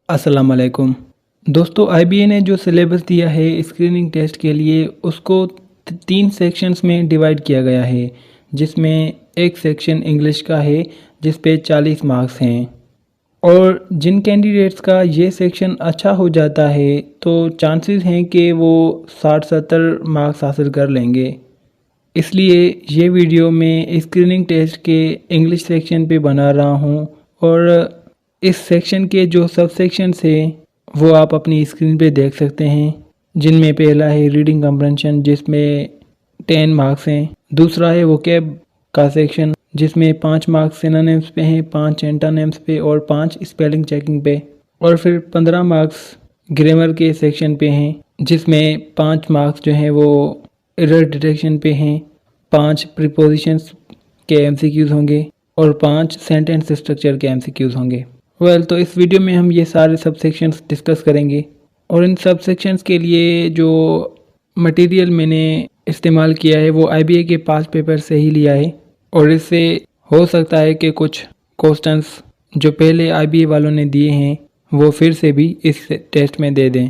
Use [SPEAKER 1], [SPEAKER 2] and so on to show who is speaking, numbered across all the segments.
[SPEAKER 1] अस्सलाम वालेकुम। दोस्तों आईबीए ने जो सिलेबस दिया है स्क्रीनिंग टेस्ट के लिए उसको 3 सेक्शंस में डिवाइड किया गया है, जिसमें एक सेक्शन इंग्लिश का है जिस पे 40 मार्क्स हैं। और जिन कैंडिडेट्स का ये सेक्शन अच्छा हो जाता है तो चांसेस हैं कि वो 60-70 मार्क्स हासिल कर लेंगे। इसलिए ये वीडियो मैं स्क्रीनिंग टेस्ट के इंग्लिश सेक्शन पे बना रहा हूँ और इस सेक्शन के जो सब सेक्शंस हैं वो आप अपनी स्क्रीन पे देख सकते हैं, जिनमें पहला है रीडिंग कम्प्रहेंशन जिसमें 10 मार्क्स हैं। दूसरा है वोकैब का सेक्शन जिसमें 5 मार्क्स सिनोनिम्स पे हैं, 5 एंटोनिम्स पे और 5 स्पेलिंग चेकिंग पे। और फिर 15 मार्क्स ग्रामर के सेक्शन पे हैं जिसमें 5 मार्क्स जो हैं वो एरर डिटेक्शन पे हैं, 5 प्रीपोजिशंस के एमसीक्यूज़ होंगे और 5 सेंटेंस स्ट्रक्चर के एमसीक्यूज़ होंगे। तो इस वीडियो में हम ये सारे सब सेक्शंस डिस्कस करेंगे और इन सब सेक्शंस के लिए जो मटेरियल मैंने इस्तेमाल किया है वो आईबीए के पास पेपर से ही लिया है और इससे हो सकता है कि कुछ क्वेश्चंस जो पहले आईबीए वालों ने दिए हैं वो फिर से भी इस टेस्ट में दे दें।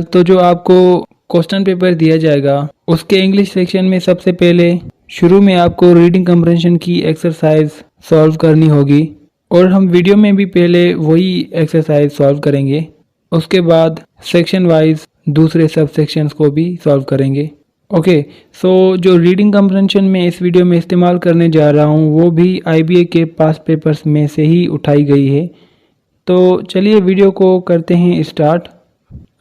[SPEAKER 1] तो जो आपको क्वेश्चन पेपर दिया जाएगा उसके इंग्लिश सेक्शन में सबसे पहले शुरू में आपको रीडिंग कम्प्रहेंशन की एक्सरसाइज सॉल्व करनी होगी और हम वीडियो में भी पहले वही एक्सरसाइज सॉल्व करेंगे। उसके बाद सेक्शन वाइज दूसरे सब सेक्शंस को भी सॉल्व करेंगे। सो जो रीडिंग कम्प्रहेंशन में इस वीडियो में इस्तेमाल करने जा रहा हूँ वो भी आईबीए के पास पेपर्स में से ही उठाई गई है। तो चलिए वीडियो को करते हैं स्टार्ट।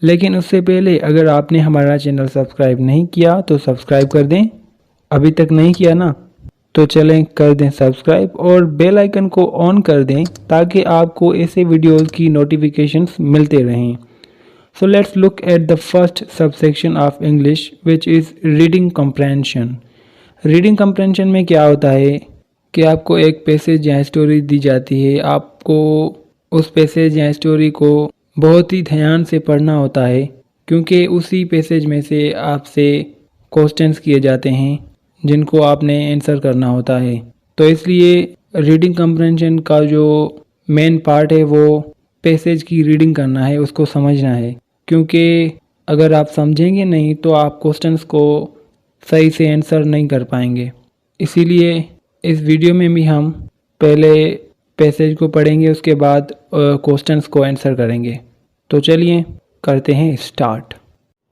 [SPEAKER 1] लेकिन उससे पहले अगर आपने हमारा चैनल सब्सक्राइब नहीं किया तो सब्सक्राइब कर दें। अभी तक नहीं किया ना, तो चलें कर दें सब्सक्राइब और बेल आइकन को ऑन कर दें ताकि आपको ऐसे वीडियोस की नोटिफिकेशंस मिलते रहें। So let's look at the first subsection of English which is reading comprehension. Reading comprehension में क्या होता है कि आपको एक पैसेज या स्टोरी दी जाती है, आपको उस पैसेज या स्टोरी को बहुत ही ध्यान से पढ़ना होता है क्योंकि उसी पैसेज में से आपसे क्वेश्चंस किए जाते हैं जिनको आपने आंसर करना होता है। तो इसलिए रीडिंग कम्प्रहेंशन का जो मेन पार्ट है वो पैसेज की रीडिंग करना है, उसको समझना है, क्योंकि अगर आप समझेंगे नहीं तो आप क्वेश्चंस को सही से आंसर नहीं कर पाएंगे। इसीलिए इस वीडियो में भी हम पहले पैसेज को पढ़ेंगे, उसके बाद क्वेश्चंस को आंसर करेंगे। तो चलिए करते हैं स्टार्ट।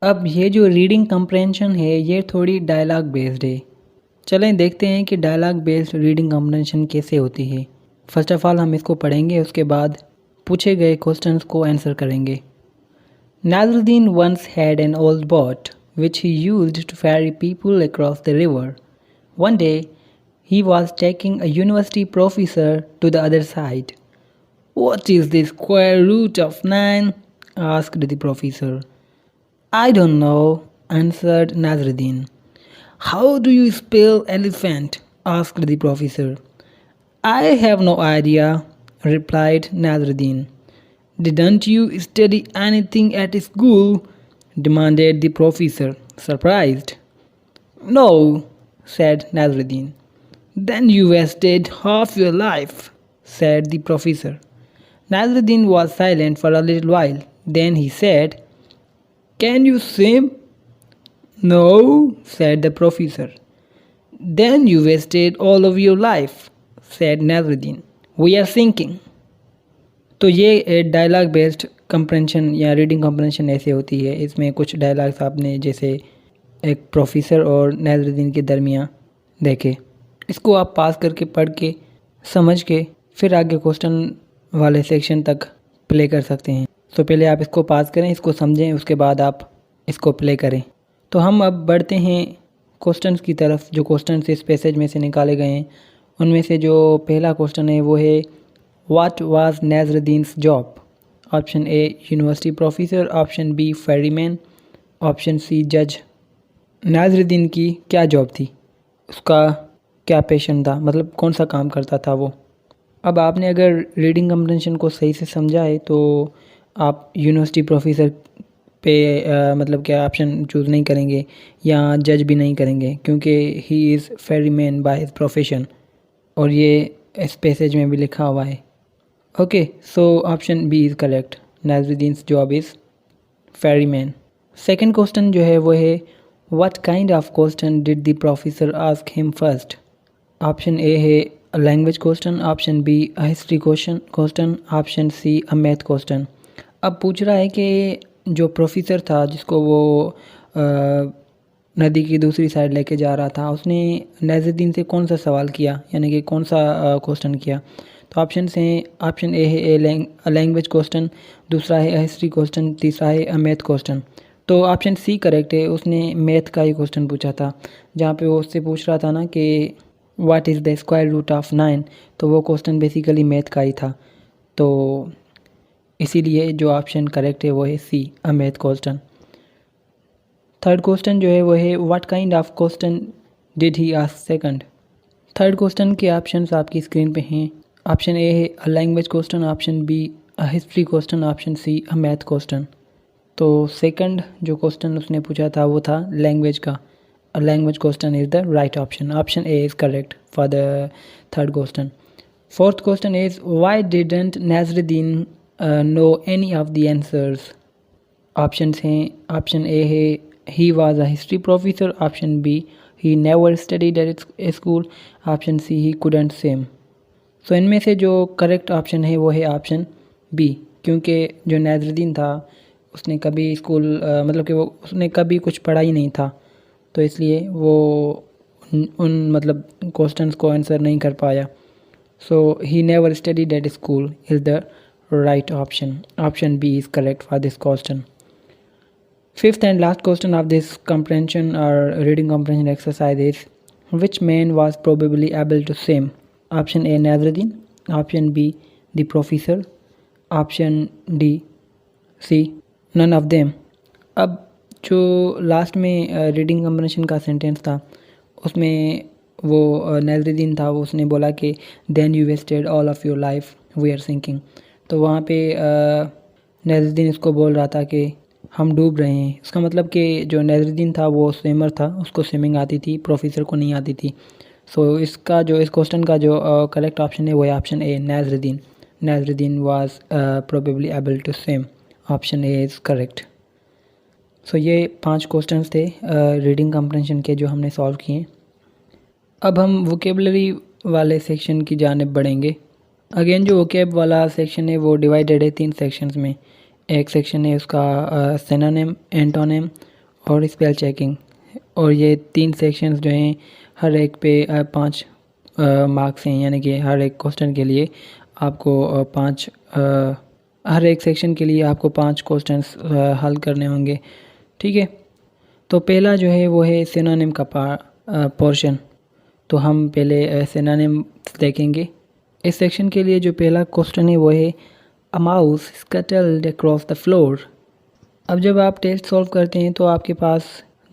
[SPEAKER 1] अब ये जो रीडिंग कम्प्रहेंशन है ये थोड़ी डायलॉग बेस्ड है। चलें देखते हैं कि डायलॉग बेस्ड रीडिंग कम्प्रहेंशन कैसे होती है। फर्स्ट ऑफ ऑल हम इसको पढ़ेंगे, उसके बाद पूछे गए क्वेश्चंस को आंसर करेंगे। नाज़रुद्दीन once had an old boat which he used to ferry people across the river. One day he was taking a university professor to the other side. "What is the square root of 9?" asked the professor. "I don't know," answered Nazaruddin. "How do you spell elephant?" asked the professor. "I have no idea," replied Nazaruddin. "Didn't you study anything at school?" demanded the professor, surprised. "No," said Nazaruddin. "Then you wasted half your life," said the professor. Nazaruddin was silent for a little while. Then he said, "Can you swim?" "No," said the professor. "Then you wasted all of your life," said Nazaruddin. "We are sinking." तो ये dialogue based कम्प्रहेंशन या reading कम्प्रहेंशन ऐसे होती है। इसमें कुछ dialogues आपने जैसे एक प्रोफेसर और नाज़रुद्दीन के दरमियान देखे, इसको आप पास करके पढ़ के समझ के फिर आगे क्वेश्चन वाले सेक्शन तक प्ले कर सकते हैं। तो पहले आप इसको पास करें, इसको समझें, उसके बाद आप इसको प्ले करें। तो हम अब बढ़ते हैं क्वेश्चंस की तरफ जो क्वेश्चंस इस पैसेज में से निकाले गए हैं। उनमें से जो पहला क्वेश्चन है वो है what was Nazruddin's job? Option A university professor, option B ferryman, option C जज। नाज़रुद्दीन की क्या जॉब थी, उसका क्या पैशन था, मतलब कौन सा काम करता था वो। अब आपने अगर रीडिंग कम्प्रहेंशन को सही से समझा है तो आप यूनिवर्सिटी प्रोफेसर पे मतलब क्या ऑप्शन चूज़ नहीं करेंगे या जज भी नहीं करेंगे, क्योंकि he is ferryman by his profession और ये इस पैसेज में भी लिखा हुआ है। So option B is correct. Nazruddin's job is ferryman। Second question जो है वो है what kind of question did the professor ask him first. Option A है language question, option B history question, option C a math question. अब पूछ रहा है कि जो प्रोफेसर था जिसको वो नदी की दूसरी साइड लेके जा रहा था, उसने नाज़रुद्दीन से कौन सा सवाल किया, यानी कि कौन सा क्वेश्चन किया। तो ऑप्शन ए है लैंग्वेज क्वेश्चन, दूसरा है हिस्ट्री क्वेश्चन, तीसरा है मैथ क्वेश्चन। तो ऑप्शन सी करेक्ट है, उसने मैथ का ही क्वेश्चन पूछा था, जहाँ पे वो उससे पूछ रहा था ना कि what is the square root of 9, तो वो क्वेश्चन बेसिकली मैथ का ही था। तो इसीलिए जो ऑप्शन करेक्ट है वो है C a math question. Third question जो है वो है what kind of question did he ask second. Third question के ऑप्शंस आपकी स्क्रीन पे हैं। ऑप्शन ए है a language question, option B a history question, option C a math question. तो सेकंड जो क्वेश्चन उसने पूछा था वो था लैंग्वेज का। A language question is the right option. Option A is correct for the third question. Fourth question is why didn't Nazruddin know any of the answers. Options हैं, option A है he was a history professor, option B he never studied at school, option C he couldn't swim. So इनमें से जो correct option है वो है option B, क्योंकि जो नाज़रुद्दीन था उसने कभी स्कूल मतलब कि वो उसने कभी कुछ पढ़ा ही नहीं था, तो इसलिए वो उन मतलब क्वेश्चंस को आंसर नहीं कर पाया। So he never studied at school is the right option. Option B is correct for this question. Fifth and last question of this comprehension or reading comprehension exercise is which man was probably able to swim? Option A Nazaruddin, option B the professor, option D C none of them। अब जो last में reading कम्प्रेंशन का sentence था उसमें वो नाज़रुद्दीन था, वो उसने बोला कि then you wasted all of your life we are sinking. तो वहाँ पे नाज़रुद्दीन इसको बोल रहा था कि हम डूब रहे हैं। इसका मतलब कि जो नाज़रुद्दीन था वो स्विमर था, उसको स्विमिंग आती थी, प्रोफेसर को नहीं आती थी। सो इसका जो इस क्वेश्चन का जो करेक्ट ऑप्शन है वो है option A Nazruddin. Nazruddin was probably able to swim. Option A is correct. So ये 5 क्वेश्चंस थे रीडिंग कम्प्रेंशन के जो हमने सॉल्व किए। अब हम वोकेबलरी वाले सेक्शन की जानिब बढ़ेंगे। अगेन जो वोकेब वाला सेक्शन है वो डिवाइडेड है 3 सेक्शंस में। एक सेक्शन है उसका सिनोनिम, एंटोनिम और स्पेल चेकिंग, और ये 3 सेक्शंस जो हैं हर एक पे 5 मार्क्स हैं, यानी कि हर एक क्वेश्चन के लिए आपको हर एक सेक्शन के लिए आपको 5 क्वेश्चंस हल करने होंगे। ठीक है, तो पहला जो है वो है सिनोनिम का पोर्शन। तो हम पहले सिनोनिम देखेंगे। इस सेक्शन के लिए जो पहला क्वेश्चन है वो है A mouse scuttled across the floor। अब जब आप टेस्ट सॉल्व करते हैं तो आपके पास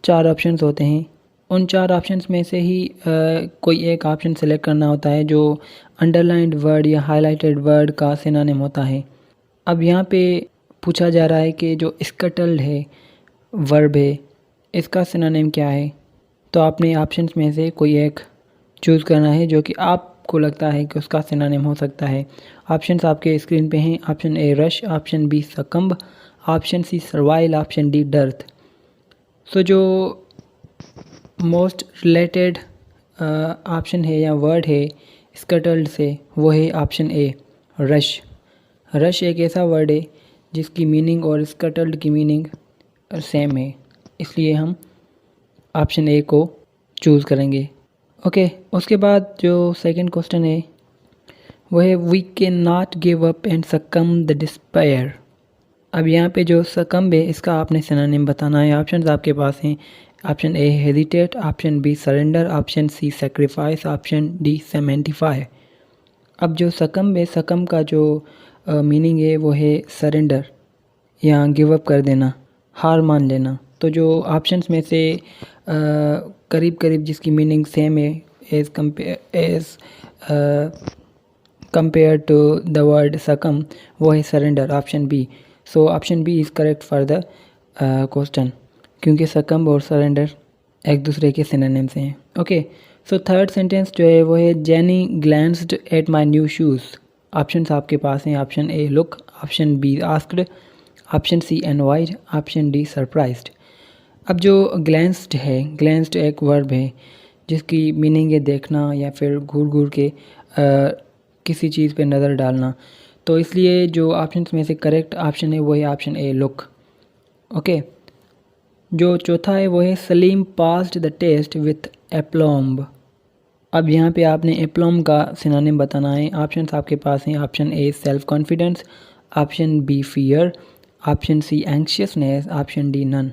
[SPEAKER 1] 4 ऑप्शंस होते हैं। उन 4 ऑप्शंस में से ही कोई एक ऑप्शन सेलेक्ट करना होता है जो अंडरलाइंड वर्ड या हाइलाइटेड वर्ड का सिनोनिम होता है। अब यहाँ पे पूछा जा रहा है कि जो स्कटल्ड है वर्ब है, इसका सिनोनिम क्या है। तो आपने ऑप्शंस में से कोई एक चूज़ करना है जो कि आपको लगता है कि उसका सिनोनिम हो सकता है। ऑप्शंस आपके स्क्रीन पे हैं। Option A rush, option B succumb, option C servile, option D dearth. So जो मोस्ट रिलेटेड ऑप्शन है या वर्ड है स्कटल्ड से वो है ऑप्शन ए रश। रश एक ऐसा वर्ड है जिसकी मीनिंग और स्कटल्ड की मीनिंग सेम है, इसलिए हम ऑप्शन ए को चूज़ करेंगे। ओके, उसके बाद जो सेकंड क्वेश्चन है वो है we can not give up and succumb the despair. अब यहाँ पे जो सकम है इसका आपने सिनोनिम बताना है। ऑप्शंस आपके पास हैं। Option A hesitate, option B surrender, option C sacrifice, option D semantify. अब जो सकम है, सकम का जो मीनिंग है वो है सरेंडर या गिव अप कर देना, हार मान लेना। तो जो ऑप्शंस में से करीब करीब जिसकी मीनिंग सेम है as compare to the word succumb, वो है surrender, option B. So option B is correct for the question, क्योंकि सकम और सरेंडर एक दूसरे के सिनोनिम्स हैं। ओके, सो थर्ड सेंटेंस जो है वो है Jenny glanced at my new shoes. Options आपके पास हैं। Option A look, option B asked, option C annoyed, option D surprised. अब जो ग्लैंस्ड है, ग्लैंस्ड एक वर्ब है जिसकी मीनिंग है देखना या फिर घूर घूर के किसी चीज़ पे नज़र डालना। तो इसलिए जो ऑप्शन में से करेक्ट ऑप्शन है वो है ऑप्शन ए लुक। ओके, जो चौथा है वो है Salim passed the test with aplomb. अब यहाँ पे आपने एप्लॉम का सिनोनिम बताना है। ऑप्शंस आपके पास हैं, option A self confidence, option B fear, option C anxiousness, option D none.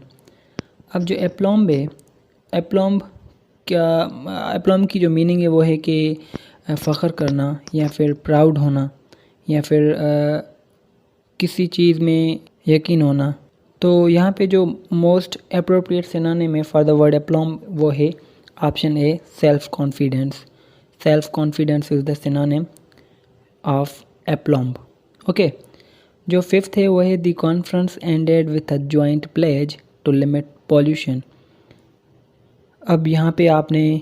[SPEAKER 1] अब जो एप्लॉम्ब है, एप्लॉम्ब की जो मीनिंग है वो है कि फ़ख्र करना या फिर प्राउड होना या फिर किसी चीज़ में यकीन होना। तो यहाँ पे जो मोस्ट अप्रोप्रिएट सिनोनिम है फॉर द वर्ड एप्लॉम्ब वो है option A self confidence. Self confidence is the synonym of aplomb. Okay, जो फिफ्थ है वो है the conference ended with a joint pledge to limit pollution. अब यहाँ पे आपने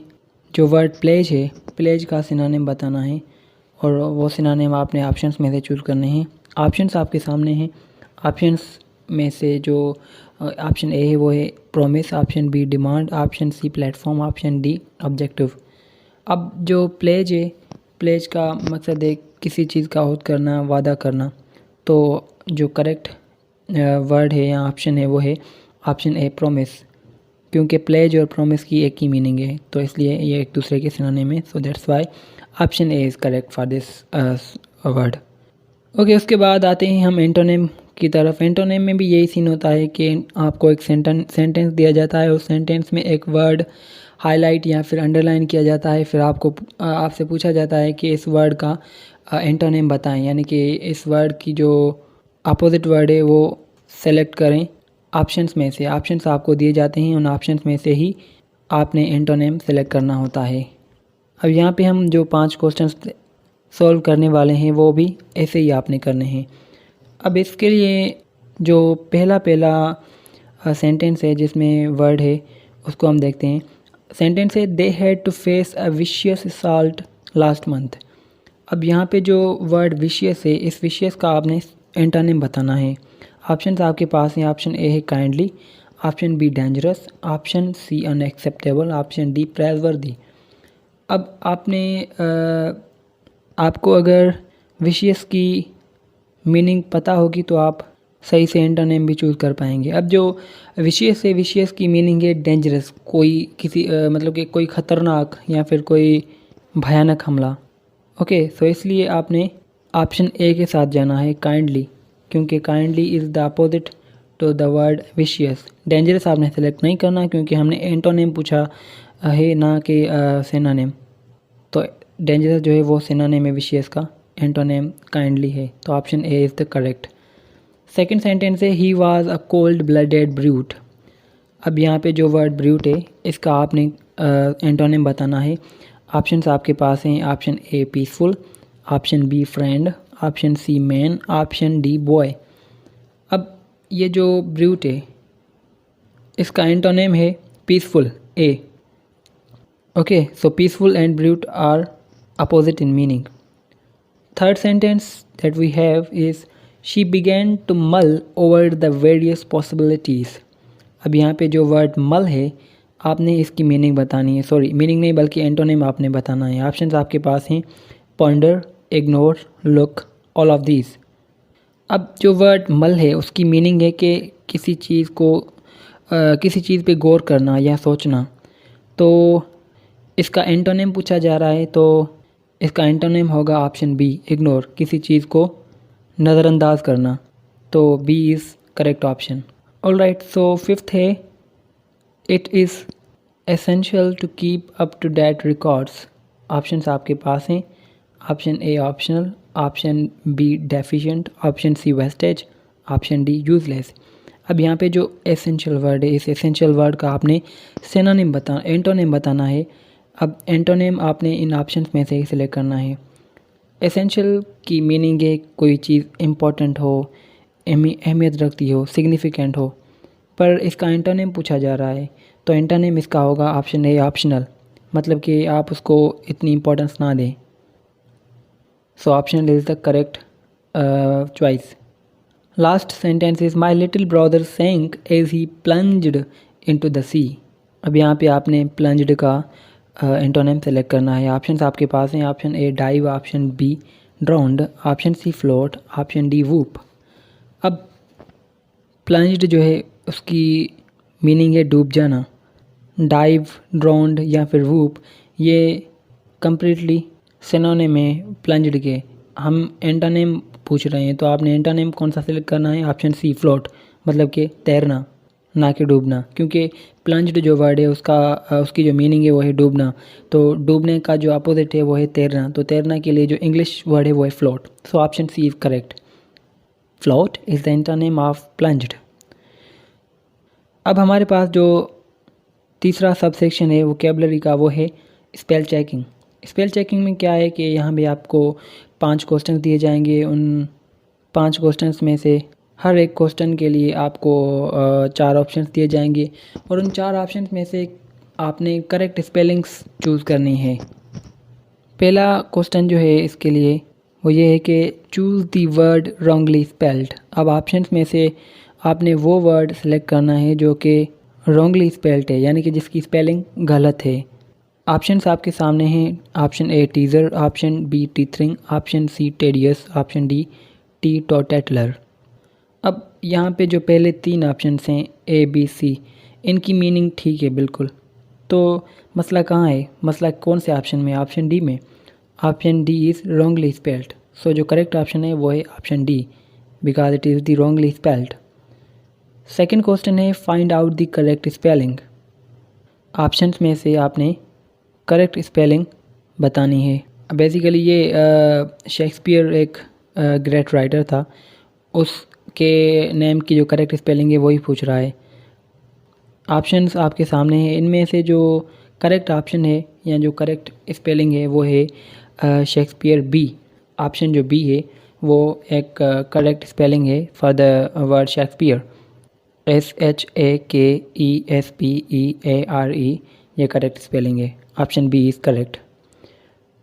[SPEAKER 1] जो वर्ड प्लेज है, प्लेज का सिनोनिम बताना है और वो सिनोनिम आपने ऑप्शंस में से चूज़ करने हैं। ऑप्शंस आपके सामने हैं। ऑप्शंस में से जो ऑप्शन ए है वो है promise, option B demand, option C platform, option D objective. अब जो प्लेज है, प्लेज का मकसद है किसी चीज़ का अहद करना, वादा करना। तो जो करेक्ट वर्ड है या ऑप्शन है वो है ऑप्शन ए प्रॉमिस, क्योंकि प्लेज और प्रॉमिस की एक ही मीनिंग है, तो इसलिए ये एक दूसरे के सिनोनिम है। So that's why option A is correct for this word. Okay, उसके बाद आते हैं हम एंटोनिम की तरफ। एंटोनिम में भी यही सीन होता है कि आपको एक सेंटेंस दिया जाता है, उस सेंटेंस में एक वर्ड हाईलाइट या फिर अंडरलाइन किया जाता है, फिर आपसे पूछा जाता है कि इस वर्ड का एंटोनिम बताएं, यानी कि इस वर्ड की जो अपोजिट वर्ड है वो सेलेक्ट करें ऑप्शंस में से। ऑप्शंस आपको दिए जाते हैं, उन ऑप्शंस में से ही आपने एंटोनिम सेलेक्ट करना होता है। अब यहाँ पे हम जो 5 क्वेश्चंस सॉल्व करने वाले हैं वो भी ऐसे ही आपने करने हैं। अब इसके लिए जो पहला सेंटेंस है जिसमें वर्ड है उसको हम देखते हैं। सेंटेंस है they had to face a vicious assault last month. अब यहाँ पे जो वर्ड विशियस है, इस विशियस का आपने एंटोनिम बताना है। ऑप्शंस आपके पास हैं। ऑप्शन ए है kindly, option B dangerous, option C unacceptable, option D praiseworthy. अब आपको अगर विशियस की मीनिंग पता होगी तो आप सही से एंटोनिम भी चूज़ कर पाएंगे। अब जो विशियस है, विशियस की मीनिंग है डेंजरस, कोई किसी मतलब कि कोई ख़तरनाक या फिर कोई भयानक हमला। ओके, सो इसलिए आपने ऑप्शन ए के साथ जाना है काइंडली, क्योंकि kindly is the opposite to the word vicious. Dangerous आपने सेलेक्ट नहीं करना क्योंकि हमने एंटोनिम पूछा है ना कि सिनोनिम। तो डेंजरस जो है वो सिनोनिम है विशियस का, एंटोनिम काइंडली है, तो option A is the correct. Second sentence है he was a cold blooded brute. अब यहाँ पे जो वर्ड ब्रूट है इसका आपने एंटोनिम बताना है। ऑप्शंस आपके पास हैं। Option A peaceful, option B friend, option C man, option D boy. अब ये जो ब्रूट है इसका एंटोनिम है peaceful, A. Okay, so peaceful and brute are opposite in meaning. Third sentence that we have is she began to mull over the various possibilities. अब यहाँ पे जो वर्ड मल है आपने इसकी मीनिंग बतानी है, सॉरी मीनिंग नहीं बल्कि एंटोनिम आपने बताना है। ऑप्शंस आपके पास हैं ponder, ignore, look, all of these. अब जो वर्ड मल है उसकी मीनिंग है कि किसी चीज़ पे गौर करना या सोचना। तो इसका एंटोनिम पूछा जा रहा है, तो इसका एंटोनिम होगा ऑप्शन बी इग्नोर, किसी चीज़ को नज़रअंदाज करना। तो B is correct option. Alright, so fifth है it is essential to keep up to date records. Options आपके पास हैं। Option A optional, option B deficient, option C wastage, option D useless. अब यहाँ पे जो एसेंशियल वर्ड है, इस एसेंशियल वर्ड का आपने एंटोनिम बताना है। अब एंटोनिम आपने इन ऑप्शंस में से ही सिलेक्ट करना है। एसेंशियल की मीनिंग है कोई चीज़ इम्पोर्टेंट हो, अहमियत रखती हो, सिग्निफिकेंट हो, पर इसका एंटोनिम पूछा जा रहा है तो एंटोनिम इसका होगा ऑप्शन ए ऑप्शनल, मतलब कि आप उसको इतनी इम्पोर्टेंस ना दें। So option is the correct choice. Last sentence is my little brother sank as he plunged into the sea. अब यहाँ पे आपने प्लंज्ड का एंटोनिम सेलेक्ट करना है। ऑप्शंस आपके पास हैं, option A dive, option B drowned, option C float, option D whoop. अब प्लंज्ड जो है उसकी मीनिंग है डूब जाना। डाइव, ड्राउंड या फिर वूप ये कंप्लीटली सिनोनिम है प्लंज्ड के। हम एंटोनिम पूछ रहे हैं तो आपने एंटोनिम कौन सा सिलेक्ट करना है? ऑप्शन सी फ्लोट, मतलब कि तैरना, ना कि डूबना, क्योंकि प्लंज्ड जो वर्ड है उसकी जो मीनिंग है वो है डूबना। तो डूबने का जो अपोजिट है वो है तैरना। तो तैरना के लिए जो इंग्लिश वर्ड है वो है float. So option C is correct. Float is the antonym of plunged. अब हमारे पास जो तीसरा सबसेक्शन है वोकैबुलरी का वो है स्पेल चेकिंग। स्पेल चेकिंग में क्या है कि यहाँ भी आपको 5 क्वेश्चन दिए जाएंगे। उन 5 क्वेश्चंस में से हर एक क्वेश्चन के लिए आपको 4 ऑप्शंस दिए जाएंगे और उन 4 ऑप्शंस में से आपने करेक्ट स्पेलिंग्स चूज़ करनी है। पहला क्वेश्चन जो है इसके लिए वो ये है कि choose the word wrongly spelled. अब ऑप्शंस में से आपने वो वर्ड सेलेक्ट करना है जो कि रॉन्गली स्पेल्ड है, यानी कि जिसकी स्पेलिंग गलत है। ऑप्शंस आपके सामने हैं। Option A teaser, option B tethering, option C tedious, option D teetotaler. अब यहाँ पे जो पहले 3 ऑप्शंस हैं ए बी सी, इनकी मीनिंग ठीक है बिल्कुल। तो मसला कहाँ है? मसला कौन से ऑप्शन में? ऑप्शन डी में। Option D is wrongly spelled. So जो करेक्ट ऑप्शन है वो है option D, because it is the wrongly spelled. Second question है find out the correct spelling. Options में से आपने करेक्ट स्पेलिंग बतानी है। बेसिकली ये शेक्सपियर एक ग्रेट राइटर था, उसके नेम की जो करेक्ट स्पेलिंग है वही पूछ रहा है। ऑप्शंस आपके सामने हैं। इनमें से जो करेक्ट ऑप्शन है या जो करेक्ट स्पेलिंग है वो है शेक्सपियर बी। ऑप्शन जो बी है वो एक करेक्ट स्पेलिंग है for the word Shakespeare, SHAKESPEARE, ये करेक्ट स्पेलिंग है। Option B is correct.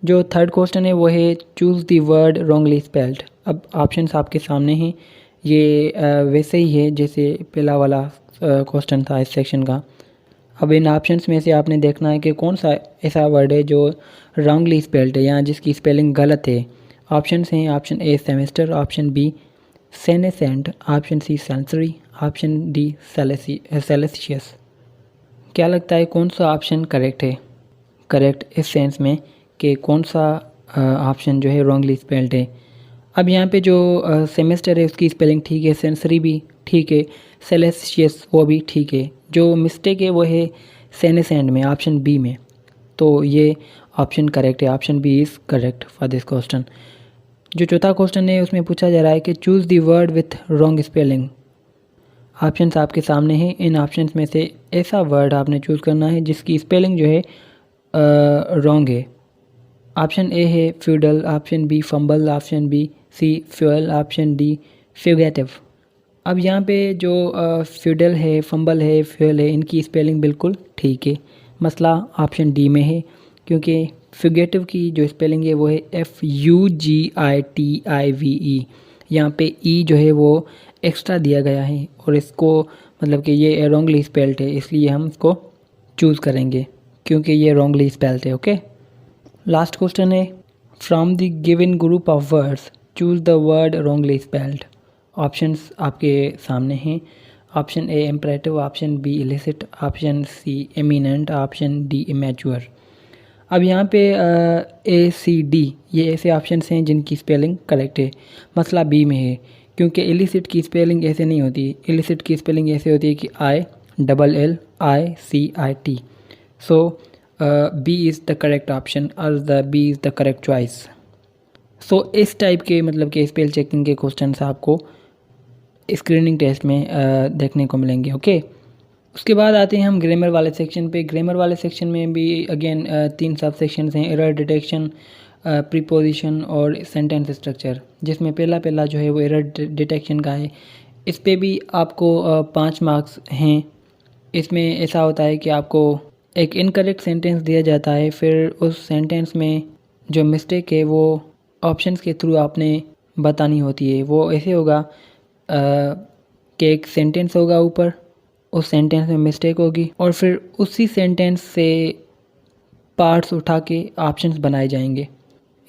[SPEAKER 1] जो थर्ड क्वेश्चन है वो है choose the word wrongly spelled. अब ऑप्शंस आपके सामने हैं। ये वैसे ही है जैसे पहला वाला क्वेश्चन था इस सेक्शन का। अब इन ऑप्शंस में से आपने देखना है कि कौन सा ऐसा वर्ड है जो रॉन्गली स्पेल्ड है या जिसकी स्पेलिंग गलत है। ऑप्शंस हैं option A semester, option B senescent, option C sensory, option D Celsius. क्या लगता है कौन सा ऑप्शन करेक्ट है? करेक्ट इस सेंस में कि कौन सा ऑप्शन जो है रॉन्गली स्पेल्ड है। अब यहाँ पे जो सेमेस्टर है उसकी स्पेलिंग ठीक है, सेंसरी भी ठीक है, सेलेसियस वो भी ठीक है। जो मिस्टेक है वो है सेनेसेंट में, ऑप्शन बी में। तो ये ऑप्शन करेक्ट है। Option B is correct for this question. जो चौथा क्वेश्चन है उसमें पूछा जा रहा है कि choose the word with wrong spelling. Options आपके सामने हैं। इन ऑप्शंस में से ऐसा वर्ड आपने चूज़ करना है जिसकी स्पेलिंग जो है रॉन्ग है। ऑप्शन ए है feudal, option B fumble, option B C fuel, option D fugitive. अब यहाँ पे जो फ्यूडल है, फंबल है, फ्यूल है, इनकी स्पेलिंग बिल्कुल ठीक है। मसला ऑप्शन डी में है, क्योंकि फ्यूगेटिव की जो स्पेलिंग है वो है FUGITIVE। यहाँ पे ई जो है वो एक्स्ट्रा दिया गया है और इसको मतलब कि ये रॉन्गली स्पेल्ड है, इसलिए हम इसको चूज़ करेंगे क्योंकि ये रॉन्गली स्पेल्ड है। ओके, लास्ट क्वेश्चन है from the given group of words choose the word wrongly spelled. Options आपके सामने हैं। Option A imperative, option B illicit, option C eminent, option D immature. अब यहाँ पे ACD ये ऐसे ऑप्शंस हैं जिनकी स्पेलिंग करेक्ट है। मसला बी में है, क्योंकि इलिसिट की स्पेलिंग ऐसे नहीं होती। इलिसिट की स्पेलिंग ऐसे होती है कि ILLICIT। So B is the correct option और the B is the correct choice. So इस टाइप के मतलब कि स्पेल चेकिंग के क्वेश्चंस आपको स्क्रीनिंग टेस्ट में देखने को मिलेंगे। ओके, उसके बाद आते हैं हम ग्रामर वाले सेक्शन पे। ग्रामर वाले सेक्शन में भी अगेन 3 सब सेक्शंस हैं, एरर डिटेक्शन, प्रीपोजिशन और सेंटेंस स्ट्रक्चर, जिसमें पहला जो है वो एरर डिटेक्शन का है। इस पे भी आपको 5 मार्क्स हैं। इसमें ऐसा होता है कि आपको एक इनकरेक्ट सेंटेंस दिया जाता है, फिर उस सेंटेंस में जो मिस्टेक है वो ऑप्शंस के थ्रू आपने बतानी होती है। वो ऐसे होगा कि एक सेंटेंस होगा ऊपर, उस सेंटेंस में मिस्टेक होगी और फिर उसी सेंटेंस से पार्ट्स उठा के ऑप्शंस बनाए जाएंगे।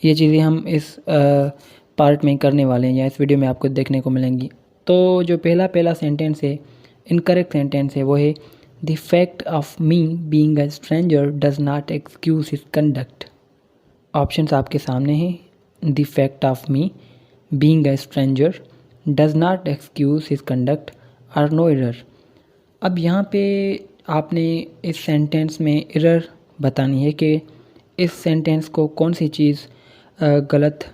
[SPEAKER 1] ये चीज़ें हम इस पार्ट में करने वाले हैं या इस वीडियो में आपको देखने को मिलेंगी। तो जो पहला सेंटेंस है, इनकरेक्ट सेंटेंस है, वो है the fact of me being a stranger does not excuse his conduct. Options आपके सामने हैं। The fact of me being a stranger does not excuse his conduct or no error. अब यहाँ पे आपने इस सेंटेंस में एरर बतानी है कि इस सेंटेंस को कौन सी चीज़ गलत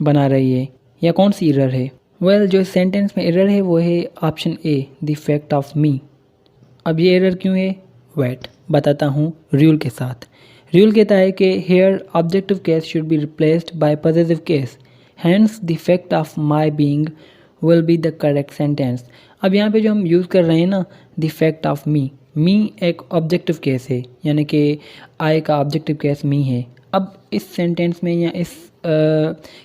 [SPEAKER 1] बना रही है या कौन सी एरर है। वेल जो इस सेंटेंस में एरर है वो है option A, the fact of मी। अब ये एरर क्यों है, वेट बताता हूँ रूल के साथ। रूल कहता है कि here objective case should be replaced by positive case, hence the fact of my being will be the correct sentence. अब यहाँ पे जो हम यूज़ कर रहे हैं ना, द फैक्ट ऑफ मी एक ऑब्जेक्टिव केस है, यानी कि आई का ऑब्जेक्टिव केस मी है। अब इस सेंटेंस में या इस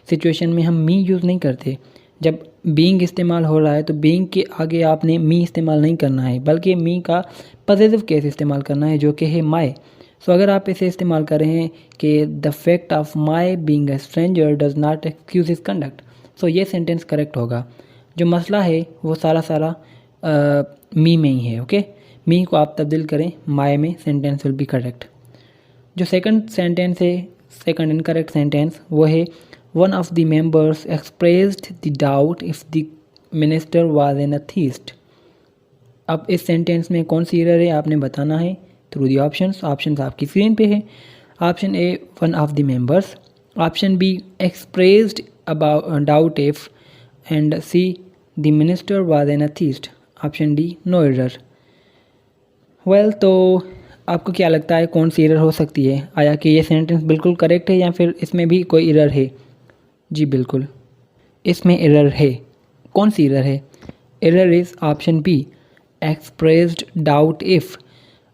[SPEAKER 1] सिचुएशन में हम मी यूज़ नहीं करते। जब बीइंग इस्तेमाल हो रहा है तो बीइंग के आगे आपने मी इस्तेमाल नहीं करना है, बल्कि मी का पॉजिटिव केस इस्तेमाल करना है जो कि है माई। सो अगर आप इसे इस्तेमाल कर रहे हैं कि the fact of my being a stranger does not excuse his conduct, so ये सेंटेंस करेक्ट होगा। जो मसला है वो सारा मी में ही है। ओके, मी को आप तब्दील करें माई में, सेंटेंस विल बी करेक्ट। जो सेकंड सेंटेंस है, सेकंड इनकरेक्ट सेंटेंस, वो है one of the members expressed the doubt if the minister was an atheist. अब इस सेंटेंस में कौन सी एरर है आपने बताना है थ्रू दी ऑप्शंस। ऑप्शंस आपकी स्क्रीन पे है। Option A one of the members, option B expressed about doubt if, and C the minister was an atheist, option D no error. Well तो आपको क्या लगता है कौन सी एरर हो सकती है? आया कि ये सेंटेंस बिल्कुल करेक्ट है या फिर इसमें भी कोई एरर है? जी बिल्कुल, इसमें एरर है। कौन सी एरर है? Error is option B, expressed doubt if.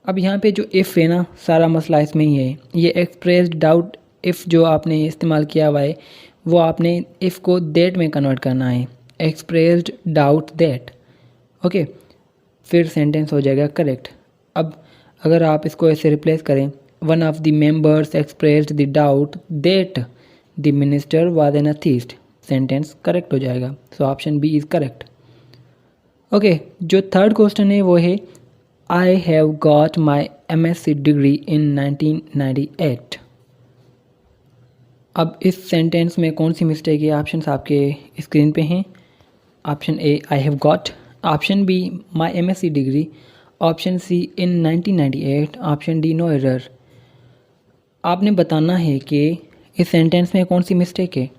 [SPEAKER 1] अब यहाँ पे जो इफ़ है ना, सारा मसला इसमें ही है। ये एक्सप्रेस्ड डाउट इफ़ जो आपने इस्तेमाल किया हुआ है, वो आपने इफ़ को दैट में कन्वर्ट करना है, एक्सप्रेस्ड डाउट दैट। ओके, फिर सेंटेंस हो जाएगा करेक्ट। अब अगर आप इसको ऐसे रिप्लेस करें, one of the members expressed the doubt that the minister was an atheist, sentence correct हो जाएगा। So option B is correct. Okay, जो थर्ड क्वेश्चन है वो है I have got my MSc degree in 1998। अब इस sentence में कौन सी मिस्टेक है? ऑप्शंस आपके स्क्रीन पे हैं। Option A I have got, option B my MSc degree, option C in 1998, option D no error. आपने बताना है कि इस सेंटेंस में कौन सी मिस्टेक है।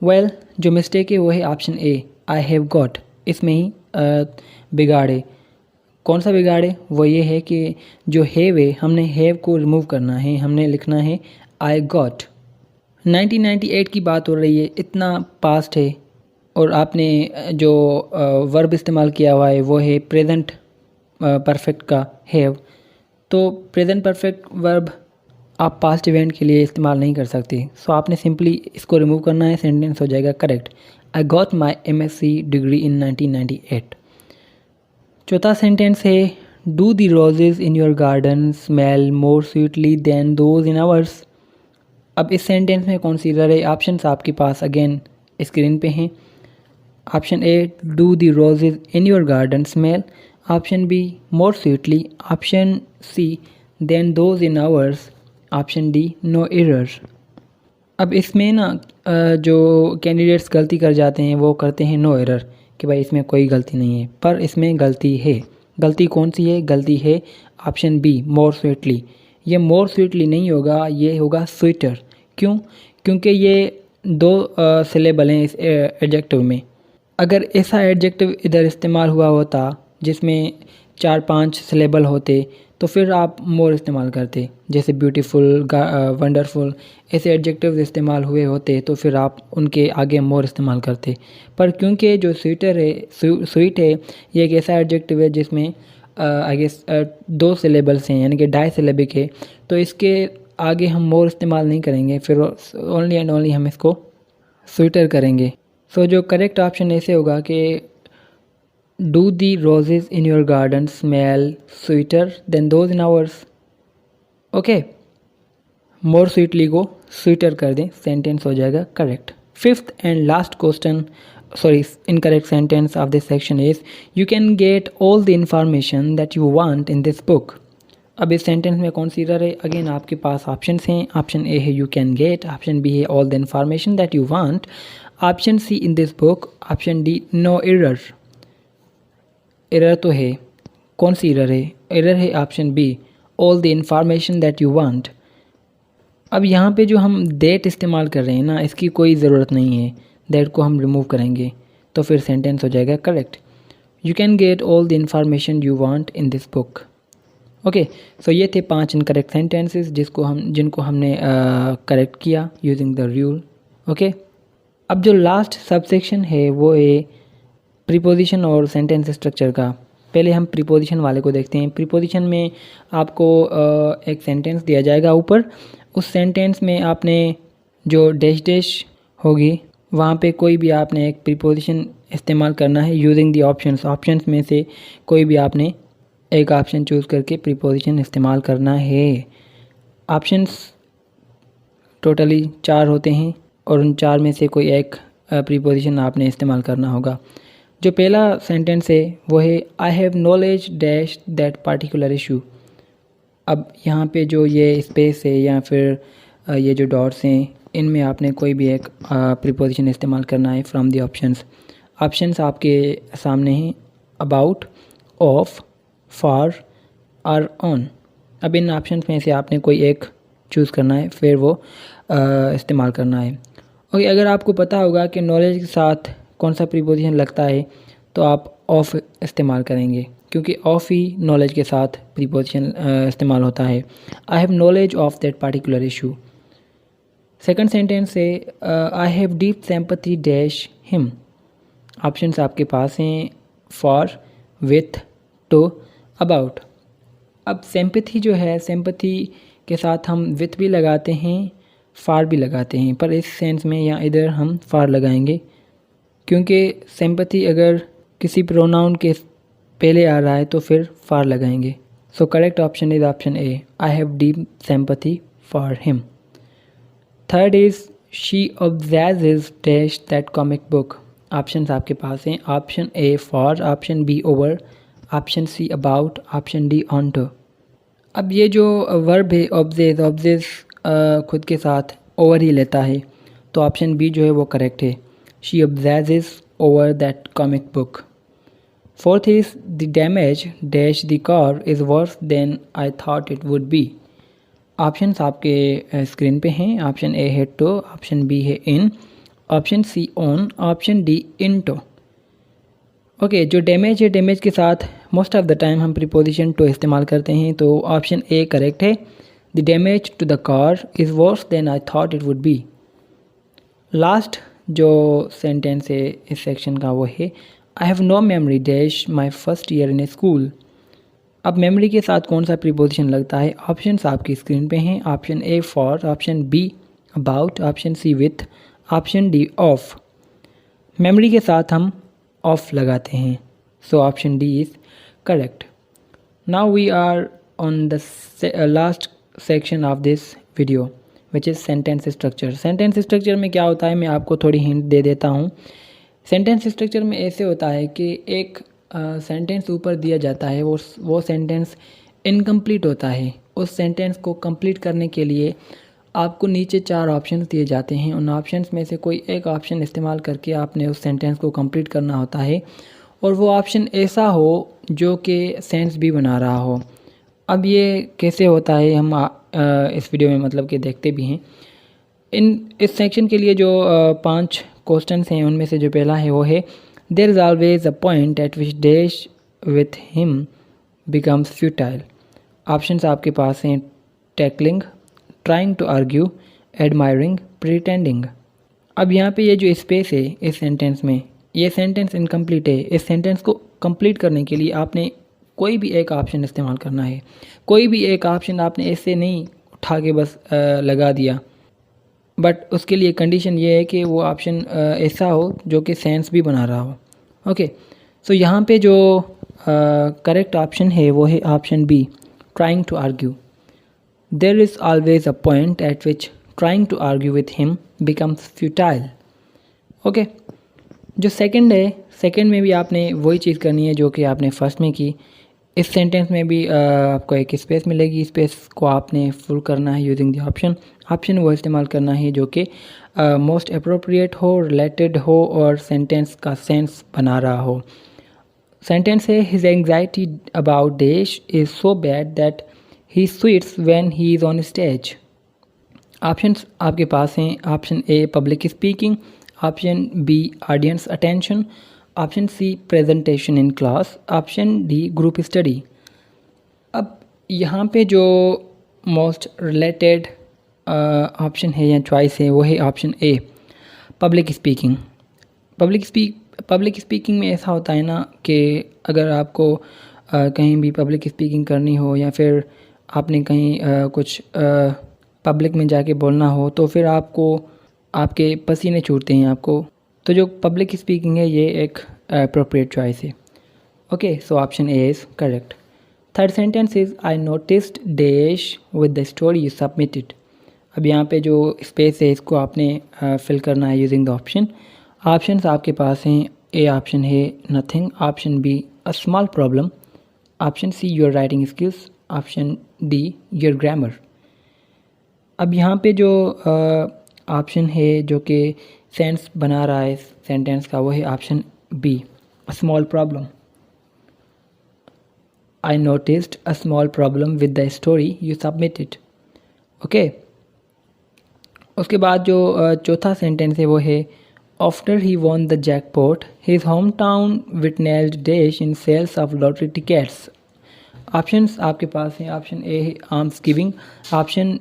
[SPEAKER 1] वेल जो मिस्टेक है वो है option A, I have got. इसमें ही बिगाड़े। कौन सा बिगाड़े? वो ये है कि जो हैव है, हमने हैव को रिमूव करना है, हमने लिखना है आई गॉट। 1998 की बात हो रही है, इतना पास्ट है, और आपने जो वर्ब इस्तेमाल किया हुआ है वो है प्रेजेंट परफेक्ट का हैव। तो प्रेजेंट परफेक्ट वर्ब आप पास्ट इवेंट के लिए इस्तेमाल नहीं कर सकते। सो आपने सिंपली इसको रिमूव करना है, सेंटेंस हो जाएगा correct, I got my MSc degree in 1998। चौथा सेंटेंस है do the roses in your garden smell more sweetly then those in hours. अब इस सेंटेंस में कौन सी एरर है? ऑप्शंस आपके पास अगेन स्क्रीन पे हैं। Option A do the roses in your garden smell, option B more sweetly, option C than those in ours, option D no error. अब इसमें ना जो कैंडिडेट्स गलती कर जाते हैं वो करते हैं नो एरर, कि भाई इसमें कोई गलती नहीं है, पर इसमें गलती है। गलती कौन सी है? गलती है ऑप्शन बी मोर स्वीटली। ये मोर स्वीटली नहीं होगा, ये होगा स्वीटर। क्यों? क्योंकि ये दो सिलेबल हैं इस एडजेक्टिव में। अगर ऐसा एडजेक्टिव इधर इस्तेमाल हुआ होता जिसमें 4-5 सिलेबल होते तो फिर आप मोर इस्तेमाल करते, जैसे ब्यूटीफुल, वंडरफुल, ऐसे एडजेक्टिव्स इस्तेमाल हुए होते तो फिर आप उनके आगे मोर इस्तेमाल करते। पर क्योंकि जो स्वीटर है, स्वीट है, ये एक ऐसा एडजेक्टिव है जिसमें आई गेस 2 सिलेबल्स हैं, यानी कि डाईसिलेबिक है, तो इसके आगे हम मोर इस्तेमाल नहीं करेंगे, फिर ओनली एंड ओनली हम इसको स्वीटर करेंगे।
[SPEAKER 2] सो जो करेक्ट ऑप्शन ऐसे होगा कि do the roses in your garden smell sweeter than those in hours. Okay, more sweetly को स्वीटर कर दें, सेंटेंस हो जाएगा correct. Fifth and last question, sorry incorrect sentence of this section is you can get all the information that you want in this book. अब इस sentence में कौन सी एरर है? अगेन आपके पास ऑप्शंस हैं। ऑप्शन ए है you can get, option B है all the information that you want, option C in this book, option D no error. Error तो है, कौन सी एरर है? एरर है option B, all the information that you want. अब यहाँ पे जो हम दैट इस्तेमाल कर रहे हैं ना, इसकी कोई ज़रूरत नहीं है, दैट को हम रिमूव करेंगे तो फिर सेंटेंस हो जाएगा correct. You can get all the information you want in this book. Okay, so ये थे 5 इनकरेक्ट सेंटेंसेस जिनको हमने करेक्ट किया यूजिंग द रूल। ओके, अब जो लास्ट सबसेक्शन है वो है प्रीपोजिशन और सेंटेंस स्ट्रक्चर का। पहले हम प्रीपोजिशन वाले को देखते हैं। प्रीपोजिशन में आपको एक सेंटेंस दिया जाएगा ऊपर, उस सेंटेंस में आपने जो डैश डैश होगी वहाँ पे कोई भी आपने एक प्रीपोजिशन इस्तेमाल करना है यूजिंग दी ऑप्शंस। ऑप्शंस में से कोई भी आपने एक ऑप्शन चूज़ करके प्रीपोजिशन इस्तेमाल करना है। ऑप्शंस टोटली 4 होते हैं और उन 4 में से कोई एक प्रीपोजिशन आपने इस्तेमाल करना होगा। जो पहला सेंटेंस है वो है I have knowledge dash that particular issue. अब यहाँ पे जो ये स्पेस है या फिर ये जो डॉट्स हैं, इनमें आपने कोई भी एक प्रीपोजिशन इस्तेमाल करना है फ्रॉम दी ऑप्शंस। ऑप्शंस आपके सामने हैं, अबाउट, ऑफ, फॉर और ऑन। अब इन ऑप्शंस में से आपने कोई एक चूज़ करना है, फिर वो इस्तेमाल करना है। ओके, अगर आपको पता होगा कि नॉलेज के साथ कौन सा प्रीपोजिशन लगता है तो आप ऑफ इस्तेमाल करेंगे, क्योंकि ऑफ ही नॉलेज के साथ प्रीपोजिशन इस्तेमाल होता है। I have knowledge of that particular issue. Second sentence से I have deep sympathy dash him. Options आपके पास हैं, फॉर, विथ, टू, अबाउट। अब सिंपैथी जो है, सिंपैथी के साथ हम विथ भी लगाते हैं, फार भी लगाते हैं, पर इस सेंस में या इधर हम फार लगाएंगे, क्योंकि सिंपैथी अगर किसी प्रोनाउन के पहले आ रहा है तो फिर फार लगाएंगे। So correct option is option A, I have deep sympathy for him. Third is she obsesses dash that comic book. Options आपके पास हैं, option A for, option B over, option C about, option D onto. अब ये जो verb है obsess, obsess खुद के साथ ओवर ही लेता है, तो ऑप्शन बी जो है वो करेक्ट है, she obsesses over that comic book. Fourth is the damage dash the car is worse than I thought it would be. Options आपके स्क्रीन पे हैं, ऑप्शन ए है टू, ऑप्शन बी है in, option C on, option D into. Okay, जो damage है, damage के साथ most of the time हम प्रीपोजिशन टू इस्तेमाल करते हैं, तो ऑप्शन ए करेक्ट है, the damage to the car is worse than I thought it would be. Last जो सेंटेंस है इस सेक्शन का वो है I have no memory dash my first year in a school. अब मेमोरी के साथ कौन सा प्रीपोजिशन लगता है? ऑप्शंस आपकी स्क्रीन पे हैं, option A for, option B about, option C with, option D of. Memory के साथ हम ऑफ लगाते हैं, so option D is correct. Now we are on the last section of this video which is sentence structure. सेंटेंस स्ट्रक्चर में क्या होता है, मैं आपको थोड़ी हिंट दे देता हूँ। सेंटेंस स्ट्रक्चर में ऐसे होता है कि एक सेंटेंस ऊपर दिया जाता है, वो सेंटेंस इनकम्प्लीट होता है। उस सेंटेंस को कंप्लीट करने के लिए आपको नीचे 4 ऑप्शंस दिए जाते हैं, उन ऑप्शंस में से कोई एक ऑप्शन इस्तेमाल करके आपने उस सेंटेंस को कंप्लीट करना होता है, और वो ऑप्शन ऐसा हो जो कि सेंस भी बना रहा हो। अब ये कैसे होता है हम इस वीडियो में मतलब कि देखते भी हैं। इस सेक्शन के लिए जो 5 क्वेश्चंस हैं उनमें से जो पहला है वो है there is always a point at which dash with him becomes futile. Options आपके पास हैं, tackling, trying to argue, admiring, pretending. अब यहाँ पे ये जो स्पेस है इस सेंटेंस में, ये सेंटेंस इनकम्प्लीट है। इस सेंटेंस को कंप्लीट करने के लिए आपने कोई भी एक ऑप्शन इस्तेमाल करना है। कोई भी एक ऑप्शन आपने ऐसे नहीं उठा के बस लगा दिया। बट उसके लिए कंडीशन ये है कि वो ऑप्शन ऐसा हो जो कि सेंस भी बना रहा हो। ओके, सो यहाँ पे जो करेक्ट ऑप्शन है वो है option B, trying to argue. There is always a point at which trying to argue with him becomes futile. Okay, जो सेकंड है, सेकंड में भी आपने वही चीज़ करनी है जो कि आपने फर्स्ट में की। इस सेंटेंस में भी आपको एक स्पेस मिलेगी, स्पेस को आपने फुल करना है यूजिंग द ऑप्शन। ऑप्शन वो इस्तेमाल करना है जो कि मोस्ट अप्रोप्रिएट हो, रिलेटेड हो और सेंटेंस का सेंस बना रहा हो। सेंटेंस है, हिज एंग्जाइटी अबाउट देश is so bad that he sweats when he is on stage. Options आपके पास हैं, option A public speaking, option B audience attention, option C presentation in class, option D group study. अब यहाँ पे जो most related option है या choice है वो है option A, public speaking. Public speaking में ऐसा होता है ना कि अगर आपको कहीं भी पब्लिक स्पीकिंग करनी हो या फिर आपने कहीं कुछ पब्लिक में जाके बोलना हो तो फिर आपको आपके पसीने छूटते हैं आपको। तो जो पब्लिक स्पीकिंग है ये एक अप्रोप्रिएट चॉइस है। Okay, so option A is correct. Third sentence is I noticed dash with the story you submitted. अब यहाँ पे जो स्पेस है इसको आपने फिल करना है यूजिंग द ऑप्शन। ऑप्शंस आपके पास हैं, ए ऑप्शन है nothing, option B a small problem, option see your writing skills, option D your grammar. अब यहाँ पे जो ऑप्शन है जो कि सेंस बना रहा है सेंटेंस का वो है option B, a small problem. I noticed a small problem with the story you submitted. Okay, उसके बाद जो चौथा सेंटेंस है वो है after he won the jackpot his home town witnessed dash in sales of lottery tickets. Options आपके पास हैं, ऑप्शन ए है आर्म्स गिविंग, ऑप्शन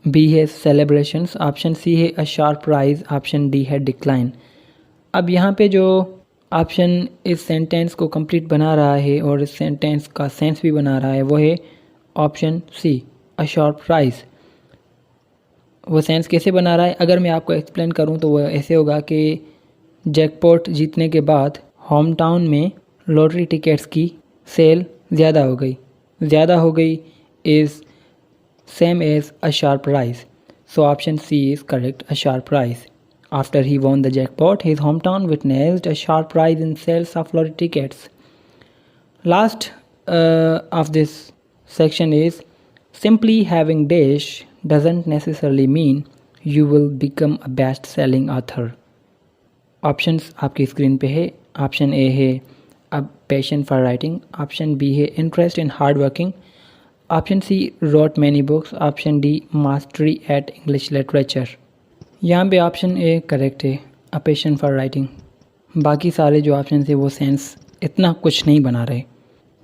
[SPEAKER 2] बी है सेलिब्रेशंस, ऑप्शन सी है a sharp prize, option D है डिक्लाइन। अब यहाँ पे जो ऑप्शन इस सेंटेंस को कंप्लीट बना रहा है और इस सेंटेंस का सेंस भी बना रहा है वो है option C, a sharp prize. वो सेंस कैसे बना रहा है अगर मैं आपको एक्सप्लेन करूं तो वो ऐसे होगा कि जैकपॉट जीतने के बाद होम टाउन में लॉटरी टिकट्स की सेल ज़्यादा हो गई is same as a sharp prize. So option C is correct, a sharp prize. After he won the jackpot, his hometown witnessed a sharp rise in sales of lottery tickets. Last of this section is simply having dash doesn't necessarily mean you will become a best-selling author. Options आपकी screen पे है। Option A है a passion for writing, option B है interest in hard working, option C wrote many books, option D mastery at English literature। यहाँ पे option A correct है, a passion for writing. बाकी सारे जो ऑप्शन थे वो सेंस इतना कुछ नहीं बना रहे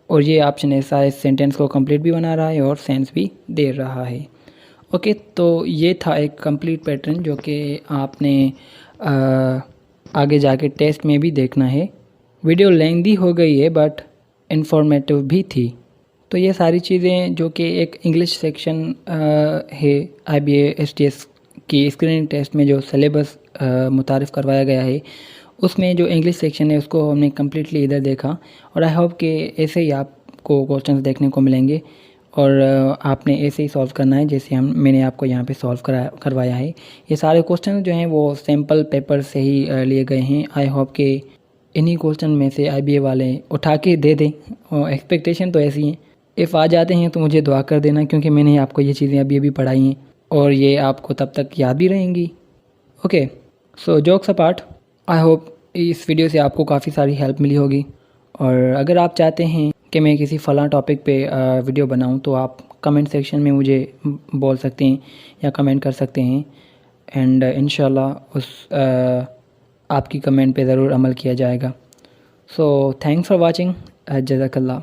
[SPEAKER 2] और ये ऑप्शन ऐसा है सेंटेंस को कंप्लीट भी बना रहा है और सेंस भी दे रहा है। ओके, तो ये था एक कंप्लीट पैटर्न जो कि आपने आगे जाके टेस्ट में भी देखना है। वीडियो लेंथी हो गई है बट इंफॉर्मेटिव भी थी। तो ये सारी चीज़ें जो कि एक इंग्लिश सेक्शन है IBA STS की स्क्रीनिंग टेस्ट में जो सिलेबस मुतारिफ़ करवाया गया है उसमें जो इंग्लिश सेक्शन है उसको हमने कम्प्लीटली इधर देखा और आई होप कि ऐसे ही आपको क्वेश्चंस देखने को मिलेंगे और आपने ऐसे ही सॉल्व करना है जैसे मैंने आपको यहाँ पे सॉल्व करवाया है। ये सारे क्वेश्चन जो हैं वो सैम्पल पेपर से ही लिए गए हैं। आई होप कि इन्हीं क्वेश्चन में से IBA वाले उठा के दे दें और एक्सपेक्टेशन तो ऐसी हैं। इफ़ आ जाते हैं तो मुझे दुआ कर देना क्योंकि मैंने आपको ये चीज़ें अभी पढ़ाई हैं और ये आपको तब तक याद भी रहेंगी। Okay, so jokes apart, I hope इस वीडियो से आपको काफ़ी सारी हेल्प मिली होगी और अगर आप चाहते हैं कि मैं किसी फ़लाँ टॉपिक पे वीडियो बनाऊं तो आप कमेंट सेक्शन में मुझे बोल सकते हैं या कमेंट कर सकते हैं एंड इंशाल्लाह उस आपकी कमेंट पे ज़रूर अमल किया जाएगा। सो थैंक्स फॉर वाचिंग, जज़ाकल्लाह।